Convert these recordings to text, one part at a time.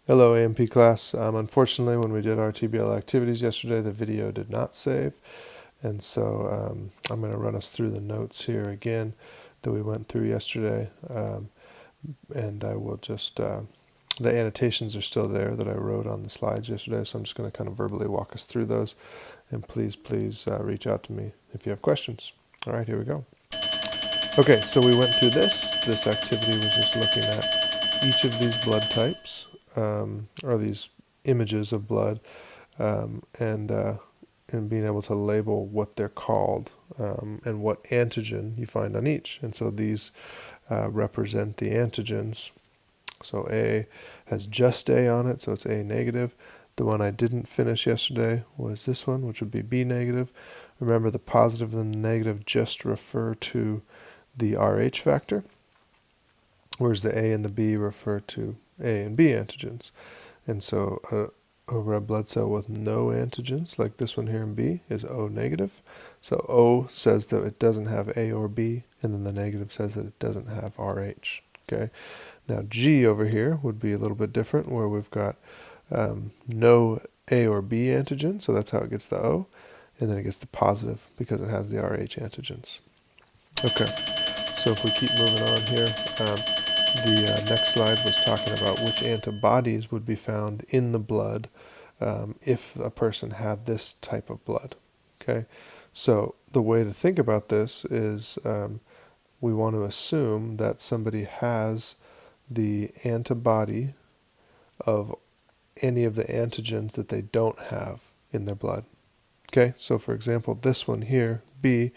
Hello AMP class. Unfortunately, when we did our TBL activities yesterday, the video did not save. And so I'm going to run us through the notes here again that we went through yesterday. And I will just, the annotations are still there that I wrote on the slides yesterday. So I'm just going to kind of verbally walk us through those. And please reach out to me if you have questions. All right, here we go. Okay, so we went through this. This activity was just looking at each of these blood types, or these images of blood, and being able to label what they're called, and what antigen you find on each. And so these represent the antigens. So A has just A on it, so it's A negative. The one I didn't finish yesterday was this one, which would be B negative. Remember, the positive and the negative just refer to the Rh factor, whereas the A and the B refer to A and B antigens. And so a red blood cell with no antigens, like this one here in B, is O negative. So O says that it doesn't have A or B, and then the negative says that it doesn't have Rh. Okay. Now G over here would be a little bit different, where we've got no A or B antigen, so that's how it gets the O, and then it gets the positive because it has the Rh antigens. Okay, so if we keep moving on here, the next slide was talking about which antibodies would be found in the blood if a person had this type of blood. Okay, so the way to think about this is we want to assume that somebody has the antibody of any of the antigens that they don't have in their blood. Okay, so for example, this one here, B,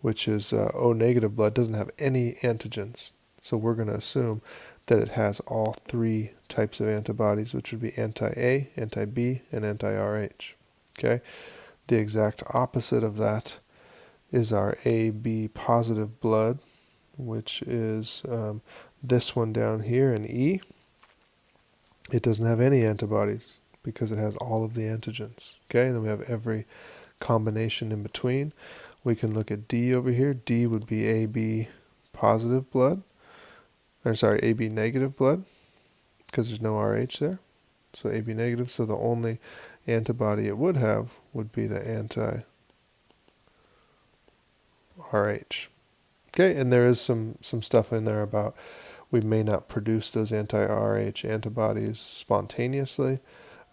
which is O negative blood, doesn't have any antigens. So we're going to assume that it has all three types of antibodies, which would be anti-A, anti-B, and anti-Rh. Okay, the exact opposite of that is our AB positive blood, which is this one down here in E. It doesn't have any antibodies because it has all of the antigens. Okay, and then we have every combination in between. We can look at D over here. D would be AB positive blood. Or sorry, AB negative blood, because there's no Rh there. So AB negative, so the only antibody it would have would be the anti-Rh. Okay, and there is some stuff in there about we may not produce those anti-Rh antibodies spontaneously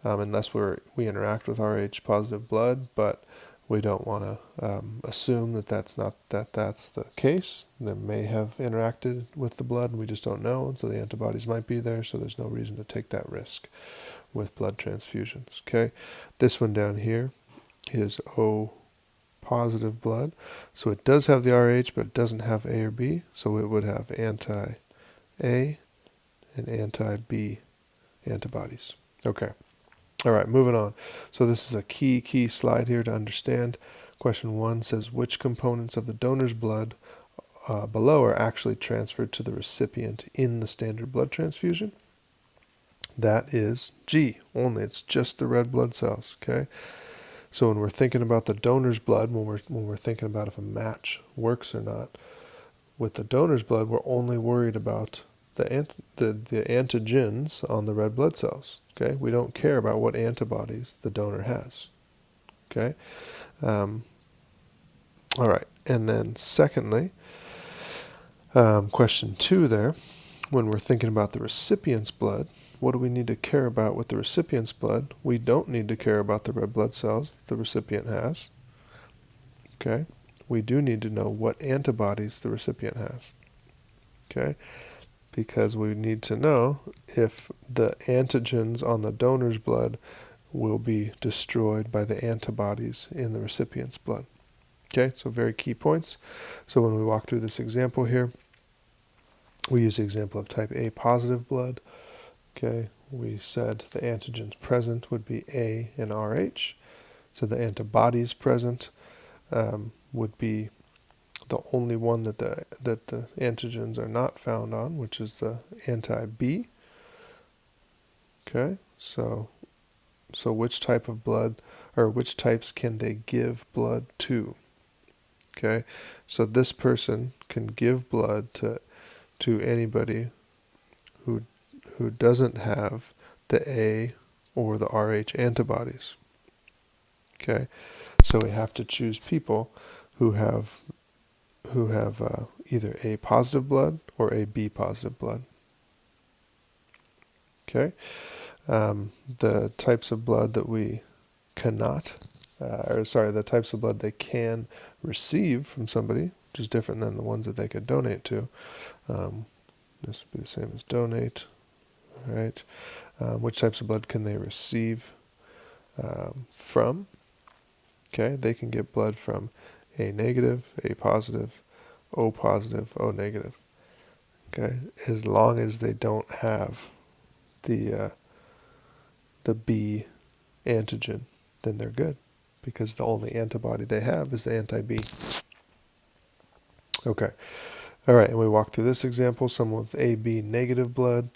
unless we interact with Rh positive blood, but we don't want to assume that that's the case. They may have interacted with the blood and we just don't know, and so the antibodies might be there, so there's no reason to take that risk with blood transfusions. Okay, this one down here is O positive blood, so it does have the Rh, but it doesn't have A or B, so it would have anti-A and anti-B antibodies. Okay. All right, moving on. So this is a key slide here to understand. Question 1 says, which components of the donor's blood below are actually transferred to the recipient in the standard blood transfusion? That is G only. It's just the red blood cells. Okay. So when we're thinking about the donor's blood, when we're thinking about if a match works or not, with the donor's blood, we're only worried about the antigens on the red blood cells. Okay, we don't care about what antibodies the donor has. Okay, all right, and then secondly, question 2 there, when we're thinking about the recipient's blood, what do we need to care about with the recipient's blood? We don't need to care about the red blood cells the recipient has. Okay, we do need to know what antibodies the recipient has. Okay, because we need to know if the antigens on the donor's blood will be destroyed by the antibodies in the recipient's blood. Okay, so very key points. So when we walk through this example here, we use the example of type A positive blood. Okay, we said the antigens present would be A and Rh. So the antibodies present would be the only one that the antigens are not found on, which is the anti-B. Okay, so which type of blood, or which types can they give blood to? Okay, so this person can give blood to anybody who doesn't have the A or the Rh antibodies. Okay, so we have to choose people who have either A positive blood or A B positive blood. Okay, the types of blood that we cannot, the types of blood they can receive from somebody, which is different than the ones that they could donate to. This would be the same as donate, right? Which types of blood can they receive from? Okay, they can get blood from A negative, A positive, O positive, O negative. Okay, as long as they don't have the B antigen, then they're good, because the only antibody they have is the anti-B. Okay, all right, and we walk through this example. Someone with AB negative blood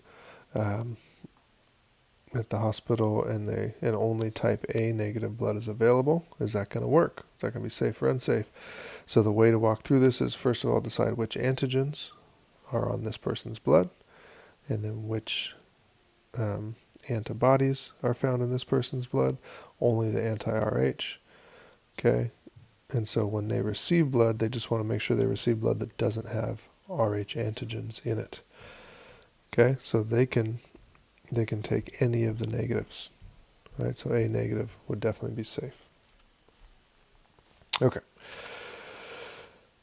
at the hospital, and only type A negative blood is available. Is that going to work? Is that going to be safe or unsafe? So the way to walk through this is, first of all, decide which antigens are on this person's blood, and then which antibodies are found in this person's blood. Only the anti-Rh. Okay, and so when they receive blood, they just want to make sure they receive blood that doesn't have Rh antigens in it. Okay, so they can take any of the negatives. Right, so A negative would definitely be safe. Okay.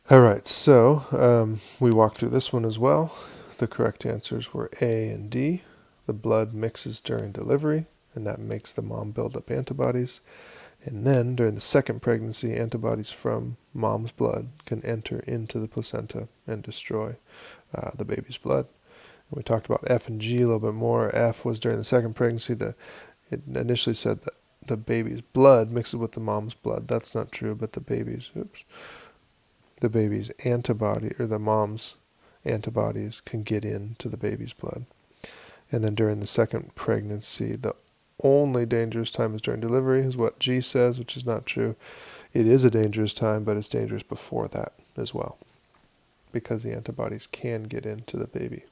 All right, so we walked through this one as well. The correct answers were A and D. The blood mixes during delivery, and that makes the mom build up antibodies. And then, during the second pregnancy, antibodies from mom's blood can enter into the placenta and destroy the baby's blood. And we talked about F and G a little bit more. F was during the second pregnancy. It initially said that the baby's blood mixes with the mom's blood. That's not true, but the baby's antibody, or the mom's antibodies, can get into the baby's blood. And then during the second pregnancy, the only dangerous time is during delivery, is what G says, which is not true. It is a dangerous time, but it's dangerous before that as well, because the antibodies can get into the baby.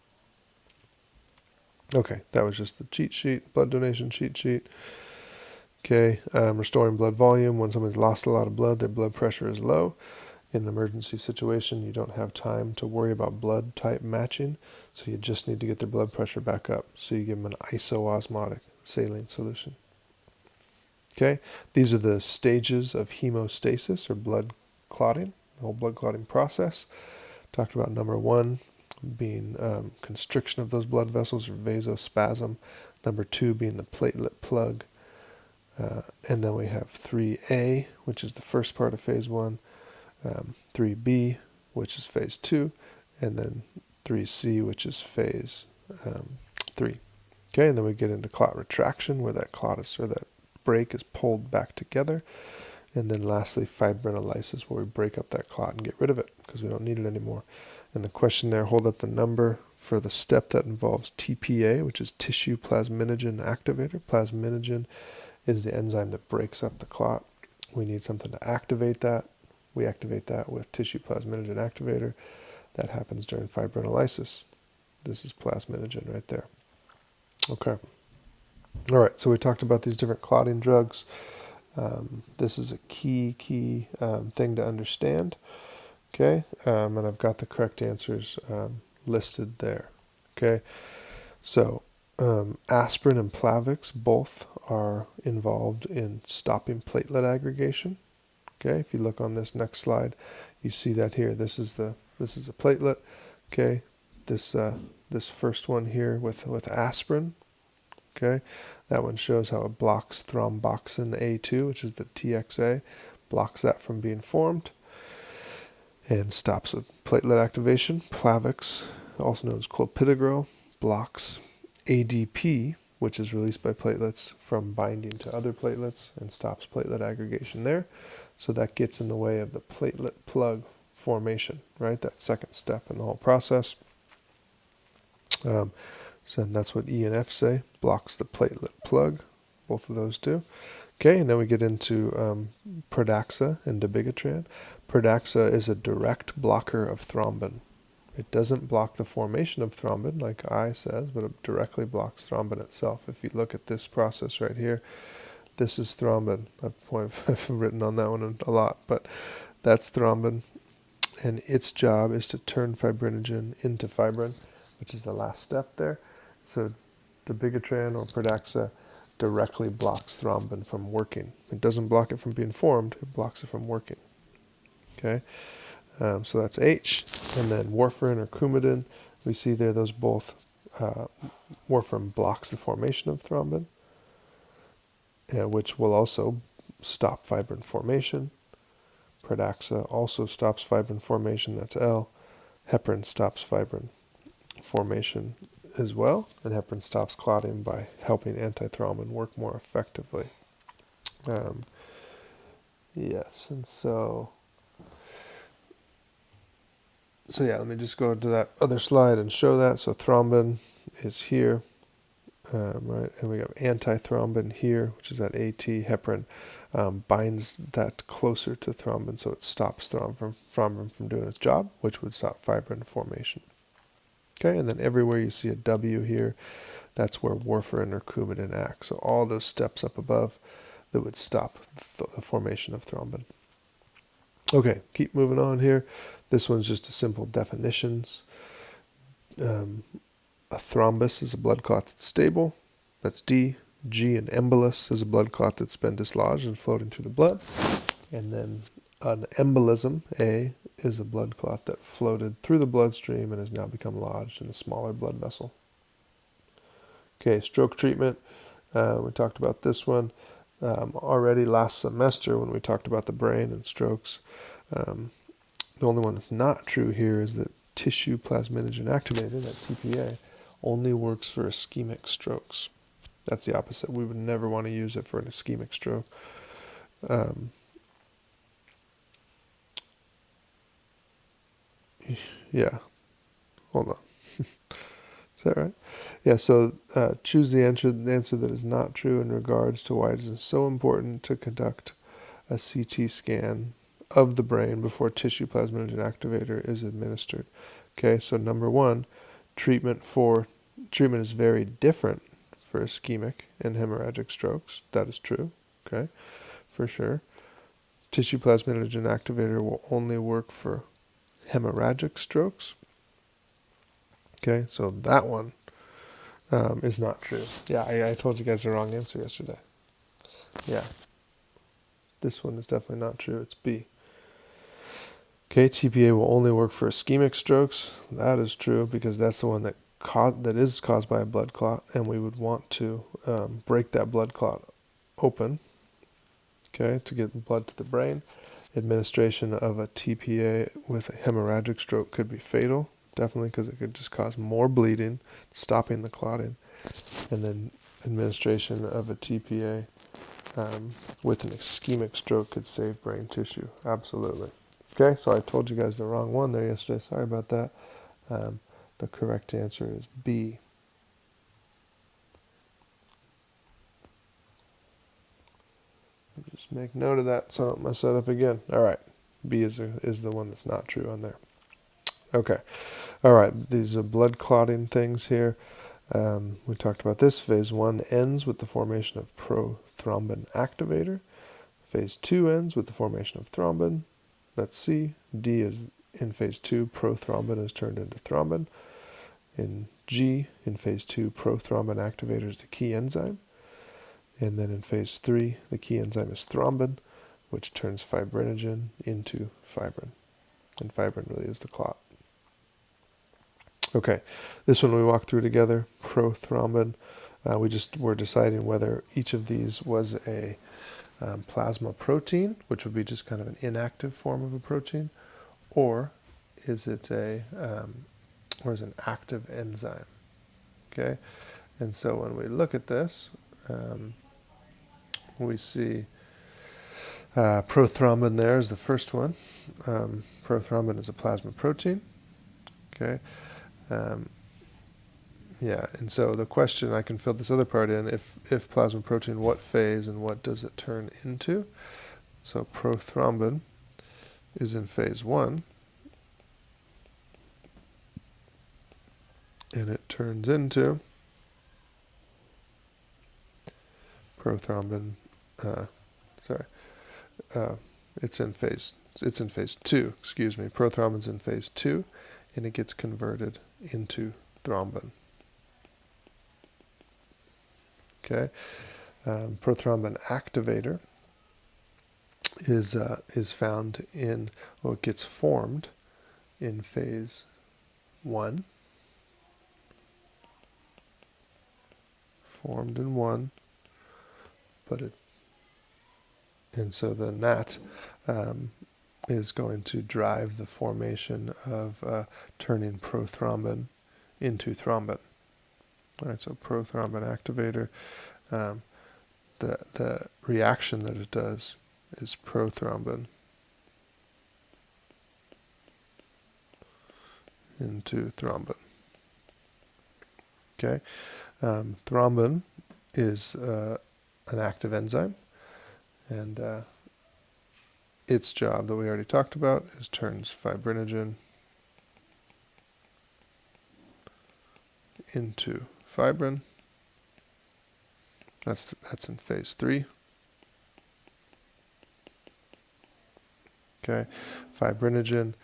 Okay, that was just the cheat sheet, blood donation cheat sheet. Okay, restoring blood volume. When somebody's lost a lot of blood, their blood pressure is low. In an emergency situation, you don't have time to worry about blood type matching, so you just need to get their blood pressure back up. So you give them an isoosmotic saline solution. Okay, these are the stages of hemostasis, or blood clotting, the whole blood clotting process. Talked about number 1 being constriction of those blood vessels, or vasospasm. Number 2 being the platelet plug. And then we have 3A, which is the first part of phase 1. 3B, which is phase 2, and then 3C, which is phase 3. Okay, and then we get into clot retraction, where that that break is pulled back together. And then lastly, fibrinolysis, where we break up that clot and get rid of it because we don't need it anymore. And the question there, hold up the number for the step that involves TPA, which is tissue plasminogen activator. Plasminogen is the enzyme that breaks up the clot. We need something to activate that. We activate that with tissue plasminogen activator. That happens during fibrinolysis. This is plasminogen right there. Okay. All right, so we talked about these different clotting drugs. This is a key thing to understand. Okay, and I've got the correct answers listed there. Okay, so aspirin and Plavix both are involved in stopping platelet aggregation. Okay, if you look on this next slide, you see that here. This is a platelet. Okay, this first one here with aspirin. Okay, that one shows how it blocks thromboxane A2, which is the TXA, blocks that from being formed and stops platelet activation. Plavix, also known as clopidogrel, blocks ADP, which is released by platelets, from binding to other platelets and stops platelet aggregation there. So that gets in the way of the platelet plug formation, right? That second step in the whole process. So that's what E and F say, blocks the platelet plug, both of those do. Okay, and then we get into Pradaxa and dabigatran. Pradaxa is a direct blocker of thrombin. It doesn't block the formation of thrombin like I says, but it directly blocks thrombin itself. If you look at this process right here, this is thrombin. I've written on that one a lot, but that's thrombin, and its job is to turn fibrinogen into fibrin, which is the last step there. So dabigatran or Pradaxa directly blocks thrombin from working. It doesn't block it from being formed, it blocks it from working. Okay, so that's H. And then warfarin or Coumadin, we see there those both, warfarin blocks the formation of thrombin, which will also stop fibrin formation. Pradaxa also stops fibrin formation, that's L. Heparin stops fibrin formation as well, and heparin stops clotting by helping antithrombin work more effectively. Yes, and so yeah, let me just go to that other slide and show that. So thrombin is here, right, and we have antithrombin here, which is at AT. Heparin binds that closer to thrombin, so it stops thrombin from doing its job, which would stop fibrin formation. Okay, and then everywhere you see a W here, that's where warfarin or Coumadin acts. So all those steps up above that would stop the formation of thrombin. Okay, keep moving on here. This one's just a simple definitions. A thrombus is a blood clot that's stable. That's D. G, an embolus is a blood clot that's been dislodged and floating through the blood. And then an embolism, A, is a blood clot that floated through the bloodstream and has now become lodged in a smaller blood vessel. Okay, stroke treatment. We talked about this one already last semester when we talked about the brain and strokes. The only one that's not true here is that tissue plasminogen activated, that TPA, only works for ischemic strokes. That's the opposite. We would never want to use it for an ischemic stroke. Yeah, hold on. Is that right? Yeah, so choose the answer that is not true in regards to why it is so important to conduct a CT scan of the brain before tissue plasminogen activator is administered. Okay, so number one, treatment is very different for ischemic and hemorrhagic strokes. That is true, okay, for sure. Tissue plasminogen activator will only work for hemorrhagic strokes. Okay, so that one is not true. Yeah, I told you guys the wrong answer yesterday. Yeah, this one is definitely not true. It's B. Okay, TPA will only work for ischemic strokes. That is true because that's the one that is caused by a blood clot, and we would want to break that blood clot open, okay, to get blood to the brain. Administration of a TPA with a hemorrhagic stroke could be fatal, definitely, because it could just cause more bleeding, stopping the clotting. And then administration of a TPA with an ischemic stroke could save brain tissue, absolutely. Okay, so I told you guys the wrong one there yesterday. Sorry about that. The correct answer is B. Just make note of that so I don't mess that up again. All right, B is the one that's not true on there. Okay, all right, these are blood clotting things here. We talked about this. Phase 1 ends with the formation of prothrombin activator. Phase 2 ends with the formation of thrombin. That's C. D is in phase 2, prothrombin is turned into thrombin. In G, in phase 2, prothrombin activator is the key enzyme. And then in phase 3, the key enzyme is thrombin, which turns fibrinogen into fibrin. And fibrin really is the clot. Okay, this one we walked through together, prothrombin. We're deciding whether each of these was a plasma protein, which would be just kind of an inactive form of a protein, or is it an active enzyme? Okay, and so when we look at this, we see prothrombin there is the first one. Prothrombin is a plasma protein. Okay. Yeah, and so the question, I can fill this other part in, if plasma protein, what phase and what does it turn into? So prothrombin is in phase 1. and it turns into prothrombin. Sorry, it's in phase 2. Excuse me. Prothrombin's in phase 2, and it gets converted into thrombin. Okay, prothrombin activator is found in, well, it gets formed in phase 1. Formed in 1, and so then that is going to drive the formation of turning prothrombin into thrombin. All right, so prothrombin activator, the reaction that it does is prothrombin into thrombin. Okay, thrombin is an active enzyme, and its job that we already talked about is turns fibrinogen into fibrin. That's in phase 3. Okay, fibrinogen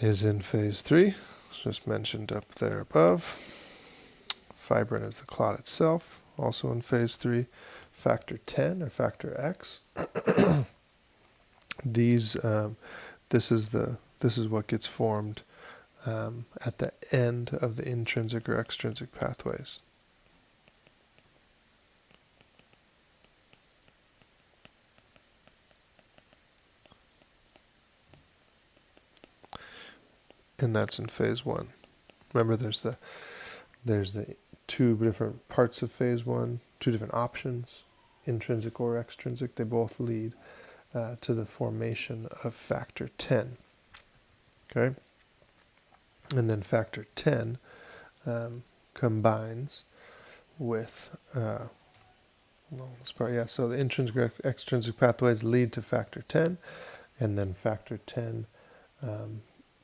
is in phase 3. It's just mentioned up there above. Fibrin is the clot itself, also in phase 3. Factor 10 or factor X. This is what gets formed at the end of the intrinsic or extrinsic pathways. And that's in phase 1. Remember, there's the 2 different parts of phase 1, 2 different options, intrinsic or extrinsic. They both lead to the formation of factor 10. Okay? And then factor 10 combines with, so the intrinsic or extrinsic pathways lead to factor 10, and then factor 10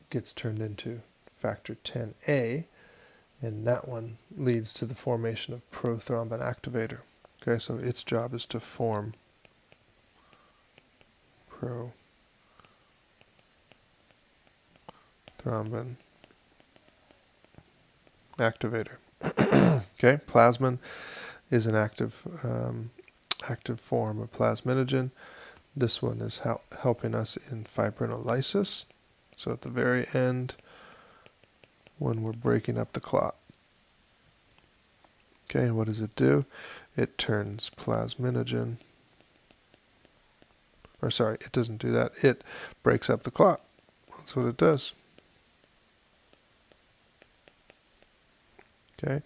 gets turned into factor 10A, and that one leads to the formation of prothrombin activator. Okay, so its job is to form prothrombin activator. Okay, plasmin is an active form of plasminogen. This one is helping us in fibrinolysis. So at the very end, when we're breaking up the clot. Okay, and what does it do? It turns plasminogen, it doesn't do that. It breaks up the clot. That's what it does. Okay,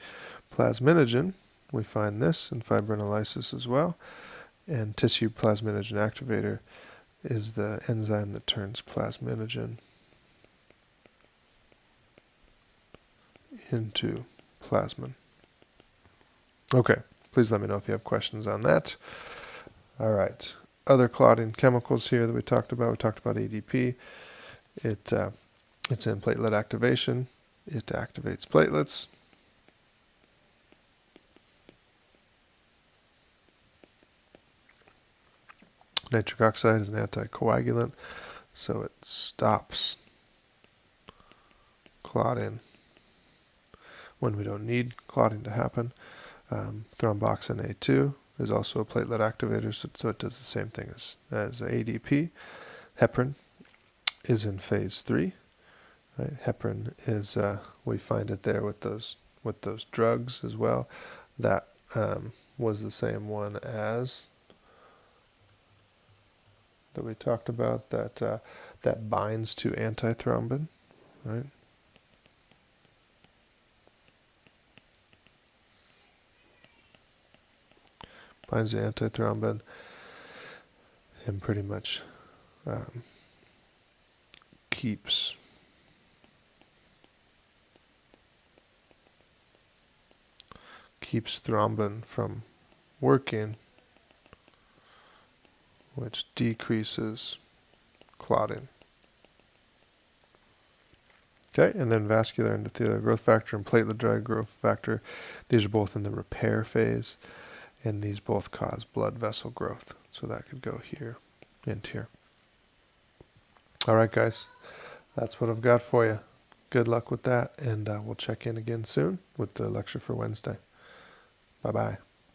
plasminogen, we find this in fibrinolysis as well, and tissue plasminogen activator is the enzyme that turns plasminogen into plasmin. Okay, please let me know if you have questions on that. All right, other clotting chemicals here that we talked about. We talked about ADP. It's in platelet activation. It activates platelets. Nitric oxide is an anticoagulant, so it stops clotting when we don't need clotting to happen. Thromboxane A2 is also a platelet activator, so it does the same thing as ADP. Heparin is in phase 3. Right? Heparin is we find it there with those drugs as well. That was the same one as that we talked about, that binds to antithrombin, right? Binds to antithrombin and pretty much keeps thrombin from working, which decreases clotting. Okay, and then vascular endothelial growth factor and platelet-derived growth factor, these are both in the repair phase, and these both cause blood vessel growth. So that could go here and here. All right, guys, that's what I've got for you. Good luck with that, and we'll check in again soon with the lecture for Wednesday. Bye-bye.